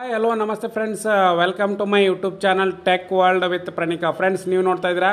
Hi hello namaste friends, welcome to my YouTube channel tech world with Praneeka. Friends, ನೀವು ನೋಡ್ತಾ ಇದ್ದೀರಾ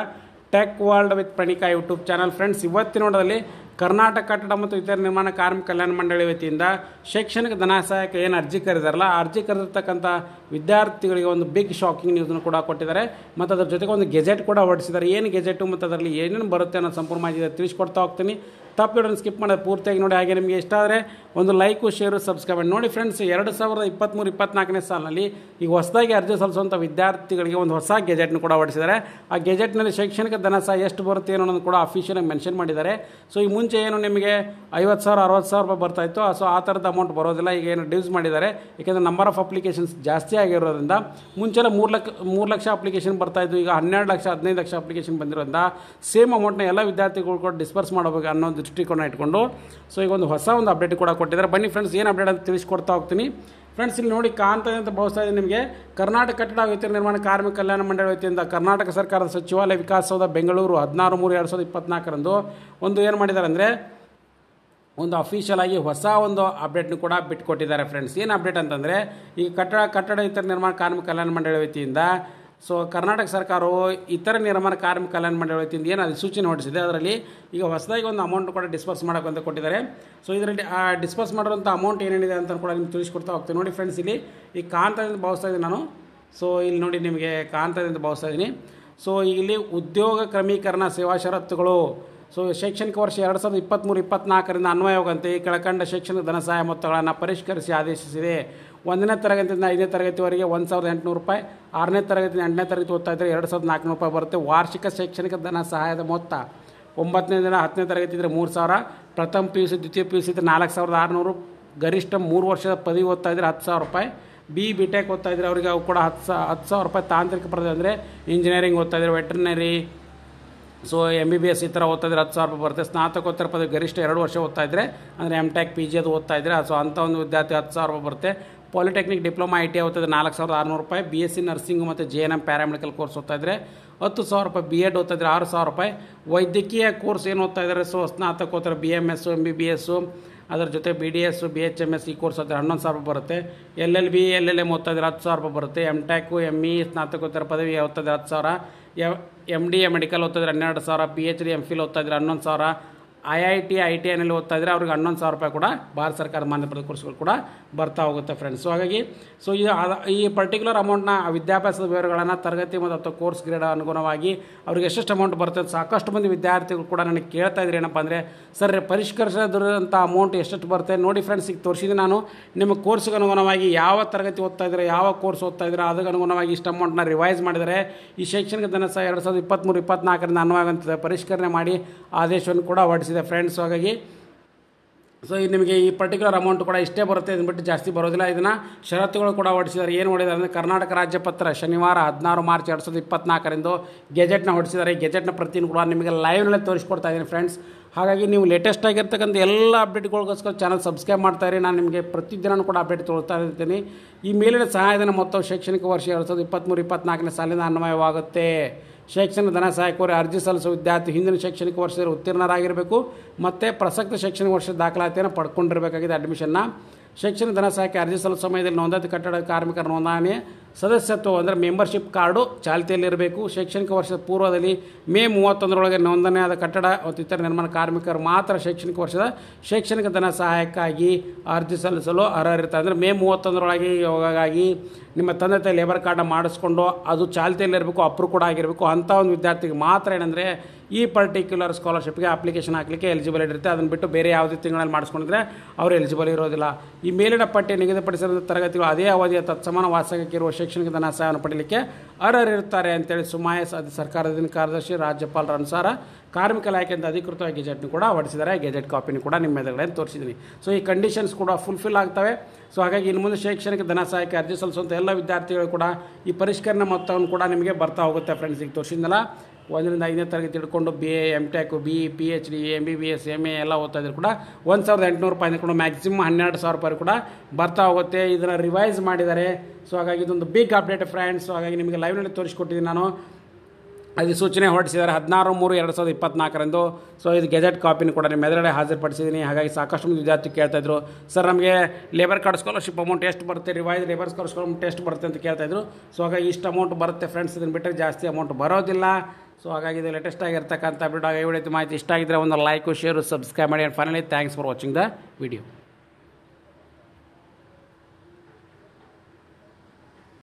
tech world with Praneeka YouTube channel. Friends, ಇವತ್ತಿನೋಡಲ್ಲಿ ಕರ್ನಾಟಕ ಕಟ್ಟಡ ಮತ್ತು ಇತರ ನಿರ್ಮಾಣ ಕಾರ್ಮಿಕ ಕಲ್ಯಾಣ ಮಂಡಳಿ ವತಿಯಿಂದ ಶೈಕ್ಷಣಿಕ ಧನ ಸಹಾಯಕ್ಕೆ ಏನು ಅರ್ಜಿ ಕರೆದಾರಲ್ಲ, ಆ ಅರ್ಜಿ ಕರೆದಿರ್ತಕ್ಕಂಥ ವಿದ್ಯಾರ್ಥಿಗಳಿಗೆ ಒಂದು ಬಿಗ್ ಶಾಕಿಂಗ್ ನ್ಯೂಸ್ನ ಕೂಡ ಕೊಟ್ಟಿದ್ದಾರೆ ಮತ್ತು ಅದರ ಜೊತೆಗೆ ಒಂದು ಗೆಜೆಟ್ ಕೂಡ ಹೊರಡಿಸಿದ್ದಾರೆ. ಏನು ಗೆಜೆಟು ಮತ್ತು ಅದರಲ್ಲಿ ಏನೇನು ಬರುತ್ತೆ ಅನ್ನೋ ಸಂಪೂರ್ಣ ಮಾಹಿತಿ ತಿಳಿಸ್ಕೊಡ್ತಾ ಹೋಗ್ತೀನಿ. ತಪ್ಪು ಸ್ಕಿಪ್ ಮಾಡೋದು ಪೂರ್ತಿಯಾಗಿ ನೋಡಿ. ಹಾಗೆ ನಿಮಗೆ ಇಷ್ಟ ಆದರೆ ಒಂದು ಲೈಕು, ಶೇರು, ಸಬ್ಸ್ಕ್ರೈಬ್ ಮಾಡಿ ನೋಡಿ. ಫ್ರೆಂಡ್ಸ್, 2023-24ನೇ ಸಾಲಿನಲ್ಲಿ ಈಗ ಹೊಸದಾಗಿ ಅರ್ಜಿ ಸಲ್ಲಿಸುವಂಥ ವಿದ್ಯಾರ್ಥಿಗಳಿಗೆ ಒಂದು ಹೊಸ ಗೆಜೆಟ್ನ ಕೂಡ ಹೊರಡಿಸಿದ್ದಾರೆ. ಆ ಗೆಜೆಟ್ನಲ್ಲಿ ಶೈಕ್ಷಣಿಕ ಧನ ಸಹಾಯ ಎಷ್ಟು ಬರುತ್ತೆ ಅನ್ನೋದನ್ನು ಕೂಡ ಅಫಿಷಿಯಲಾಗಿ ಮೆನ್ಷನ್ ಮಾಡಿದ್ದಾರೆ. ಸೊ ಈ ಮುಂಚೆ ಏನು ನಿಮಗೆ 50,000 60,000 ರೂಪಾಯಿ ಬರ್ತಾಯಿತ್ತು, ಸೊ ಆ ಥರದ ಅಮೌಂಟ್ ಬರೋದಿಲ್ಲ. ಈಗ ಏನು ಡ್ಯೂಸ್ ಮಾಡಿದ್ದಾರೆ, ಏಕೆಂದರೆ ನಂಬರ್ ಆಫ್ ಅಪ್ಲಿಕೇಶನ್ಸ್ ಜಾಸ್ತಿ ಆಗಿರೋದ್ರಿಂದ. ಮುಂಚೆಲ್ಲ 3 ಲಕ್ಷ ಅಪ್ಲಿಕೇಶನ್ ಬರ್ತಾಯಿತ್ತು, ಈಗ 12 ಲಕ್ಷ 15 ಲಕ್ಷ ಅಪ್ಲಿಕೇಶನ್ ಬಂದಿರೋದ್ರಿಂದ ಸೇಮ್ ಅಮೌಂಟ್ನ ಎಲ್ಲ ವಿದ್ಯಾರ್ಥಿಗಳು ಕೂಡ ಡಿಸ್ಪರ್ಸ್ ಮಾಡಬೇಕು ಅನ್ನೋ ದೃಷ್ಟಿಕೋನ ಇಟ್ಕೊಂಡು ಸೊ ಈಗ ಒಂದು ಹೊಸ ಅಪ್ಡೇಟ್ ಕೂಡ ಕೊಟ್ಟಿದ್ದಾರೆ. ಬನ್ನಿ ಫ್ರೆಂಡ್ಸ್, ಏನು ಅಪ್ಡೇಟ್ ಅಂತ ತಿಳಿಸ್ಕೊಡ್ತಾ ಹೋಗ್ತೀನಿ. ಫ್ರೆಂಡ್ಸ್, ಇಲ್ಲಿ ನೋಡಿ ಕಾಣ್ತದೆ ಅಂತ ಭಾವಿಸ್ತಾ ಇದ್ದೀನಿ ನಿಮಗೆ. ಕರ್ನಾಟಕ ಕಟ್ಟಡ ವಿತರ ನಿರ್ಮಾಣ ಕಾರ್ಮಿಕ ಕಲ್ಯಾಣ ಮಂಡಳಿ ವತಿಯಿಂದ ಕರ್ನಾಟಕ ಸರ್ಕಾರದ ಸಚಿವಾಲಯ ವಿಕಾಸಸೌಧ ಬೆಂಗಳೂರು 16/3/2024 ಒಂದು ಏನು ಮಾಡಿದ್ದಾರೆ ಅಂದರೆ ಒಂದು ಅಫಿಷಿಯಲ್ ಆಗಿ ಹೊಸ ಅಪ್ಡೇಟ್ನು ಕೂಡ ಬಿಟ್ಕೊಟ್ಟಿದ್ದಾರೆ. ಫ್ರೆಂಡ್ಸ್, ಏನು ಅಪ್ಡೇಟ್ ಅಂತಂದರೆ ಈ ಕಟ್ಟಡ ಇತರ ನಿರ್ಮಾಣ ಕಾರ್ಮಿಕ ಕಲ್ಯಾಣ ಮಂಡಳಿ ವತಿಯಿಂದ ಸೊ ಕರ್ನಾಟಕ ಸರ್ಕಾರವು ಇತರ ನಿರ್ಮಾಣ ಕಾರ್ಮಿಕ ಕಲ್ಯಾಣ ಮಂಡಳಿ ವತಿಯಿಂದ ಏನು ಅಧಿಸೂಚನೆ ಹೊರಡಿಸಿದೆ, ಅದರಲ್ಲಿ ಈಗ ಹೊಸದಾಗಿ ಒಂದು ಅಮೌಂಟ್ ಕೂಡ ಡಿಸ್ಪರ್ಸ್ ಮಾಡೋಕ್ಕಂತ ಕೊಟ್ಟಿದ್ದಾರೆ. ಸೊ ಇದರಲ್ಲಿ ಆ ಡಿಸ್ಪರ್ಸ್ ಮಾಡಿರೋಂಥ ಅಮೌಂಟ್ ಏನೇನಿದೆ ಅಂತ ಕೂಡ ನಿಮ್ಗೆ ತಿಳಿಸ್ಕೊಡ್ತಾ ಹೋಗ್ತೀನಿ. ನೋಡಿ ಫ್ರೆಂಡ್ಸ್, ಇಲ್ಲಿ ಈ ಕಾಂತದಿಂದ ಭಾವಿಸ್ತಾ ಇದ್ದೀನಿ ನಾನು. ಸೊ ಇಲ್ಲಿ ನೋಡಿ ನಿಮಗೆ ಕಾಂತದಿಂದ ಭಾವಿಸ್ತಾ ಇದ್ದೀನಿ. ಸೊ ಇಲ್ಲಿ ಉದ್ಯೋಗ ಕ್ರಮೀಕರಣ ಸೇವಾ ಷರತ್ತುಗಳು ಸೊ ಶೈಕ್ಷಣಿಕ ವರ್ಷ 2023-24 ಅನ್ವಯವಾಗಂತೆ ಈ ಕೆಳಕಂಡ ಶೈಕ್ಷಣಿಕ ಧನ ಸಹಾಯ ಮೊತ್ತಗಳನ್ನು ಪರಿಷ್ಕರಿಸಿ ಆದೇಶಿಸಿದೆ. 1ನೇ ತರಗತಿಯಿಂದ 5ನೇ ತರಗತಿವರೆಗೆ 1,800 ರೂಪಾಯಿ, 6ನೇ ತರಗತಿಯಿಂದ 8ನೇ ತರಗತಿ ಓದ್ತಾ ಇದ್ದರೆ 2,400 ರೂಪಾಯಿ ಬರುತ್ತೆ. ವಾರ್ಷಿಕ ಶೈಕ್ಷಣಿಕ ಧನ ಸಹಾಯದ ಮೊತ್ತ 9ನೇದಿಂದ 10ನೇ ತರಗತಿ ಇದ್ದರೆ 3,000, ಪ್ರಥಮ PUC ದ್ವಿತೀಯ PUC ಇದ್ದರೆ 4,600, ಗರಿಷ್ಠ 3 ವರ್ಷದ ಪದವಿ ಓದ್ತಾ ಇದ್ದರೆ 10,000 ರೂಪಾಯಿ. BTech ಓದ್ತಾ ಇದ್ದರೆ ಅವರಿಗೆ ಅವು ಕೂಡ 10,000 ರೂಪಾಯಿ. ತಾಂತ್ರಿಕ ಪದವಿ ಅಂದರೆ ಇಂಜಿನಿಯರಿಂಗ್ ಓದ್ತಾ ಇದ್ದರೆ, ವೆಟರ್ನರಿ, ಸೊ MBBS ಈ ಥರ ಓದ್ತಾ ಇದ್ರೆ 10,000 ರೂಪಾಯಿ ಬರುತ್ತೆ. ಸ್ನಾತಕೋತ್ತರ ಪದವಿ ಗರಿಷ್ಠ 2 ವರ್ಷ ಓದ್ತಾ ಇದ್ದರೆ ಅಂದರೆ MTech PG ಅದು ಓದ್ತಾ ಇದ್ದರೆ ಸೊ ಅಂಥ ಒಂದು ವಿದ್ಯಾರ್ಥಿ 10,000 ರೂಪಾಯಿ ಬರುತ್ತೆ. ಪಾಲಿಟೆಕ್ನಿಕ್ ಡಿಪ್ಲೊಮಾ ITI ಓದ್ತಿದ್ರೆ 4,600 ರೂಪಾಯಿ. BSc ನರ್ಸಿಂಗು ಮತ್ತು JNM ಪ್ಯಾರಾಮೆಡಿಕಲ್ ಕೋರ್ಸ್ ಓದ್ತಾ ಇದ್ದರೆ 10,000 ರೂಪಾಯಿ. B.Ed ಓದ್ತಾ ಇದ್ದರೆ 6,000 ರೂಪಾಯಿ. ವೈದ್ಯಕೀಯ ಕೋರ್ಸ್ ಏನು ಓದ್ತಾ ಇದ್ದಾರೆ ಸೊ ಸ್ನಾತಕೋತ್ತರ BMS MBBS ಅದರ ಜೊತೆ BDS BHMS ಈ ಕೋರ್ಸ್ ಓದ್ತಾರೆ 11,000 ರೂಪಾಯಿ ಬರುತ್ತೆ. LLB LLM ಓದ್ತಾ ಇದ್ರೆ 10,000 ರೂಪಾಯಿ ಬರುತ್ತೆ. MTech ME ಸ್ನಾತಕೋತ್ತರ ಪದವಿ ಓದ್ತಾ ಇದ್ರೆ 10,000. MD ಮೆಡಿಕಲ್ ಓದ್ತಾ ಇದ್ರೆ 12,000. PhD MPhil ಓದ್ತಾ ಇದ್ರೆ 11,000. IIT ITIನಲ್ಲಿ ಓದ್ತಾ ಇದ್ದರೆ ಅವ್ರಿಗೆ 11,000 ರೂಪಾಯಿ ಕೂಡ ಭಾರತ ಸರ್ಕಾರ ಮಾನ್ಯತೆ ಕೋರ್ಸ್ಗಳು ಕೂಡ ಬರ್ತಾ ಹೋಗುತ್ತೆ ಫ್ರೆಂಡ್ಸ್. ಸೊ ಹಾಗಾಗಿ ಸೊ ಈ ಪರ್ಟಿಕ್ಯುಲರ್ ಅಮೌಂಟ್ನ ವಿದ್ಯಾಭ್ಯಾಸದ ವಿವರಗಳನ್ನು ತರಗತಿ ಮತ್ತು ಕೋರ್ಸ್ ಗ್ರೇಡ್ ಅನುಗುಣವಾಗಿ ಅವ್ರಿಗೆ ಎಷ್ಟೆಷ್ಟು ಅಮೌಂಟ್ ಬರುತ್ತೆ ಸಾಕಷ್ಟು ಮಂದಿ ವಿದ್ಯಾರ್ಥಿಗಳು ಕೂಡ ನನಗೆ ಕೇಳ್ತಾ ಇದ್ರು. ಏನಪ್ಪ ಅಂದರೆ ಸರ್ ಪರಿಷ್ಕರಿಸಿದಂಥ ಅಮೌಂಟ್ ಎಷ್ಟೆಷ್ಟು ಬರುತ್ತೆ ನೋಡಿ ಫ್ರೆಂಡ್ಸ್. ಈಗ ತೋರಿಸಿದ್ದೀನಿ ನಾನು ನಿಮ್ಮ ಕೋರ್ಸ್ಗೆ ಅನುಗುಣವಾಗಿ ಯಾವ ತರಗತಿ ಓದ್ತಾ ಇದ್ದಾರೆ, ಯಾವ ಕೋರ್ಸ್ ಓದ್ತಾ ಇದ್ದಾರೆ ಅದಕ್ಕೆ ಅನುಗುಣವಾಗಿ ಇಷ್ಟು ಅಮೌಂಟ್ನ ರಿವೈಸ್ ಮಾಡಿದರೆ ಈ ಶೈಕ್ಷಣಿಕ ಧನ ಸಹಾಯ 2023-24 ಅನ್ವಯವಾಗುತ್ತದೆ ಪರಿಷ್ಕರಣೆ ಮಾಡಿ ಆದೇಶವನ್ನು ಕೂಡ ಹೊರಡಿಸಿದೆ ಫ್ರೆಂಡ್ಸ್. ಹಾಗಾಗಿ ಸೊ ನಿಮಗೆ ಈ ಪರ್ಟಿಕ್ಯುಲರ್ ಅಮೌಂಟ್ ಕೂಡ ಇಷ್ಟೇ ಬರುತ್ತೆ, ಇದನ್ನು ಬಿಟ್ಟು ಜಾಸ್ತಿ ಬರೋದಿಲ್ಲ. ಇದನ್ನು ಷರತ್ತುಗಳು ಕೂಡ ಹೊರಡಿಸಿದ್ದಾರೆ. ಏನು ಹೊಡಿದ್ದಾರೆ ಅಂದರೆ ಕರ್ನಾಟಕ ರಾಜ್ಯ ಪತ್ರ ಶನಿವಾರ 16 ಮಾರ್ಚ್ 2024 ಗೆಜೆಟ್ನ ಹೊರಡಿಸಿದ್ದಾರೆ. ಈ ಗೆಜೆಟ್ನ ಪ್ರತಿಯನ್ನು ಕೂಡ ನಿಮಗೆ ಲೈವ್ನಲ್ಲೇ ತೋರಿಸ್ಕೊಡ್ತಾ ಇದ್ದೀನಿ ಫ್ರೆಂಡ್ಸ್. ಹಾಗಾಗಿ ನೀವು ಲೇಟೆಸ್ಟ್ ಆಗಿರ್ತಕ್ಕಂಥ ಎಲ್ಲ ಅಪ್ಡೇಟ್ಗಳಿಗೋಸ್ಕರ ಚಾನಲ್ ಸಬ್ಸ್ಕ್ರೈಬ್ ಮಾಡ್ತಾಯಿರಿ. ನಾನು ನಿಮಗೆ ಪ್ರತಿದಿನ ಕೂಡ ಅಪ್ಡೇಟ್ ತೊಗೊಳ್ತಾ ಇರ್ತೀನಿ. ಈ ಮೇಲಿನ ಸಹಾಯಧನ ಮೊತ್ತವು ಶೈಕ್ಷಣಿಕ ವರ್ಷ 2023-24 ಸಾಲಿನ ಅನ್ವಯವಾಗುತ್ತೆ. ಶೈಕ್ಷಣಿಕ ಧನ ಸಹಾಯ ಕೋರಿ ಅರ್ಜಿ ಸಲ್ಲಿಸುವ ವಿದ್ಯಾರ್ಥಿ ಹಿಂದಿನ ಶೈಕ್ಷಣಿಕ ವರ್ಷದಲ್ಲಿ ಉತ್ತೀರ್ಣರಾಗಿರಬೇಕು ಮತ್ತು ಪ್ರಸಕ್ತ ಶೈಕ್ಷಣಿಕ ವರ್ಷದ ದಾಖಲಾತಿಯನ್ನು ಪಡ್ಕೊಂಡಿರಬೇಕಾಗಿದೆ. ಅಡ್ಮಿಷನ್ನ ಶೈಕ್ಷಣಿಕ ಧನ ಸಹಾಯಕ್ಕೆ ಅರ್ಜಿ ಸಲ್ಲಿಸುವ ಸಮಯದಲ್ಲಿ ನೋಂದಾಯಿತ ಕಟ್ಟಡ ಕಾರ್ಮಿಕರ ನೋಂದಣಿ ಸದಸ್ಯತ್ವ ಅಂದರೆ ಮೆಂಬರ್ಶಿಪ್ ಕಾರ್ಡು ಚಾಲ್ತಿಯಲ್ಲಿರಬೇಕು. ಶೈಕ್ಷಣಿಕ ವರ್ಷದ ಪೂರ್ವದಲ್ಲಿ ಮೇ 31 ನೋಂದಣಿಯಾದ ಕಟ್ಟಡ ಮತ್ತು ಇತರ ನಿರ್ಮಾಣ ಕಾರ್ಮಿಕರು ಮಾತ್ರ ಶೈಕ್ಷಣಿಕ ವರ್ಷದ ಶೈಕ್ಷಣಿಕ ಧನ ಸಹಾಯಕ್ಕಾಗಿ ಅರ್ಜಿ ಸಲ್ಲಿಸಲು ಅರ್ಹರಿರ್ತಾರೆ. ಅಂದರೆ ಮೇ 31 ಯೋಗಾಗಿ ನಿಮ್ಮ ತಂದೆ ತಾಯಿ ಲೇಬರ್ ಕಾರ್ಡ್ನ ಮಾಡಿಸ್ಕೊಂಡು ಅದು ಚಾಲ್ತಿಯಲ್ಲಿರಬೇಕು, ಅಪ್ರೂವ್ ಕೂಡ ಆಗಿರಬೇಕು. ಅಂಥ ಒಂದು ವಿದ್ಯಾರ್ಥಿಗೆ ಮಾತ್ರ ಏನಂದರೆ ಈ ಪರ್ಟಿಕ್ಯುಲರ್ ಸ್ಕಾಲರ್ಶಿಪ್ಗೆ ಅಪ್ಲಿಕೇಶನ್ ಹಾಕಲಿಕ್ಕೆ ಎಲಿಜಿಬಲ್ ಇರುತ್ತೆ. ಅದನ್ನು ಬಿಟ್ಟು ಬೇರೆ ಯಾವುದೇ ತಿಂಗಳಲ್ಲಿ ಮಾಡಿಸ್ಕೊಂಡಿದ್ರೆ ಅವರು ಎಲಿಜಿಬಲ್ ಇರೋದಿಲ್ಲ. ಈ ಮೇಲಿನ ಪಟ್ಟಿ ನಿಗದಿಪಡಿಸಿದ ತರಗತಿಗಳು ಅದೇ ಅವಧಿಯ ತತ್ಸಮಾನ ವಾಸಕ್ಕೆ ಇರುವ ಶೈಕ್ಷಣಿಕ ಧನ ಸಹಾಯವನ್ನು ಪಡೆಯಲಿಕ್ಕೆ ಅರ್ಹರಿರ್ತಾರೆ ಅಂತೇಳಿ ಸರ್ಕಾರದ ಕಾರ್ಯದರ್ಶಿ ರಾಜ್ಯಪಾಲರ ಅನುಸಾರ ಕಾರ್ಮಿಕ ಇಲಾಖೆಯಿಂದ ಅಧಿಕೃತವಾಗಿ ಗೆಜೆಟ್ನು ಕೂಡ ಹೊರಡಿಸಿದ್ದಾರೆ. ಗೆಜೆಟ್ ಕಾಪಿನೂ ಕೂಡ ನಿಮ್ಮ ಎದುರುಗಡೆ ತೋರಿಸಿದ್ದೀನಿ. ಸೊ ಈ ಕಂಡೀಷನ್ಸ್ ಕೂಡ ಫುಲ್ಫಿಲ್ ಆಗ್ತವೆ. ಸೊ ಹಾಗಾಗಿ ಇನ್ನು ಮುಂದೆ ಶೈಕ್ಷಣಿಕ ಧನ ಸಹಾಯಕ್ಕೆ ಅರ್ಜಿ ಸಲ್ಲಿಸುವಂಥ ಎಲ್ಲ ವಿದ್ಯಾರ್ಥಿಗಳು ಕೂಡ ಈ ಪರಿಷ್ಕರಣೆ ಮೊತ್ತವನ್ನು ಕೂಡ ನಿಮಗೆ ಬರ್ತಾ ಹೋಗುತ್ತೆ ಫ್ರೆಂಡ್ಸ್. ಈಗ ತೋರಿಸಿದ್ನಲ್ಲ 1ರಿಂದ 5ನೇ ತರಗತಿ ಹಿಡ್ಕೊಂಡು BA MTech BE PhD MBBS MA ಎಲ್ಲ ಓದ್ತಾ ಇದ್ರು ಕೂಡ 1,800 ರೂಪಾಯಿ ಕೂಡ ಮ್ಯಾಕ್ಸಿಮಮ್ 12,000 ರೂಪಾಯಿ ಕೂಡ ಬರ್ತಾ ಹೋಗುತ್ತೆ. ಇದನ್ನು ರಿವೈಸ್ ಮಾಡಿದ್ದಾರೆ. ಸೊ ಹಾಗಾಗಿ ಇದೊಂದು ಬಿಗ್ ಅಪ್ಡೇಟ್ ಫ್ರೆಂಡ್ಸ್. ಸೊ ಹಾಗಾಗಿ ನಿಮಗೆ ಲೈವ್ನಲ್ಲಿ ತೋರಿಸ್ಕೊಟ್ಟಿದ್ದೀನಿ ನಾನು. ಅಧಿಸೂಚನೆ ಹೊರಡಿಸಿದ್ದಾರೆ 16/3/2024 ಸೊ ಇದು ಗೆಜೆಟ್ ಕಾಪಿನ ಕೂಡ ನಿಮ್ಮ ಎದುರುಗಡೆ ಹಾಜರುಪಡಿಸಿದ್ದೀನಿ. ಹಾಗಾಗಿ ಸಾಕಷ್ಟು ಮಂದಿ ವಿದ್ಯಾರ್ಥಿ ಕೇಳ್ತಾಯಿದ್ರು, ಸರ್ ನಮಗೆ ಲೇಬರ್ ಕಾರ್ಡ್ ಸ್ಕಾಲರ್ಶಿಪ್ ಅಮೌಂಟ್ ಎಷ್ಟು ಬರುತ್ತೆ, ರಿವೈಸ್ ಲೇಬರ್ ಸ್ಕಾಲರ್ಶಿಪ್ ಅಮೌಂಟ್ ಎಷ್ಟು ಬರುತ್ತೆ ಅಂತ ಕೇಳ್ತಾಯಿದ್ರು. ಸೊ ಹಾಗಾಗಿ ಇಷ್ಟು ಅಮೌಂಟ್ ಬರುತ್ತೆ ಫ್ರೆಂಡ್ಸ್, ಇದನ್ನು ಬಿಟ್ಟರೆ ಜಾಸ್ತಿ ಅಮೌಂಟ್ ಬರೋದಿಲ್ಲ. ಸೊ ಹಾಗಾಗಿ ಇದು ಲೇಟೆಸ್ಟ್ ಆಗಿರ್ತಕ್ಕಂಥ ಅಪ್ಡೇಟ್. ಈ ವಿಡಿಯೋ ಮಾಹಿತಿ ಇಷ್ಟ ಆಗಿದ್ದರೆ ಒಂದು ಲೈಕು, ಶೇರು, ಸಬ್ಸ್ಕ್ರೈಬ್ ಮಾಡಿ. And finally thanks for watching the video.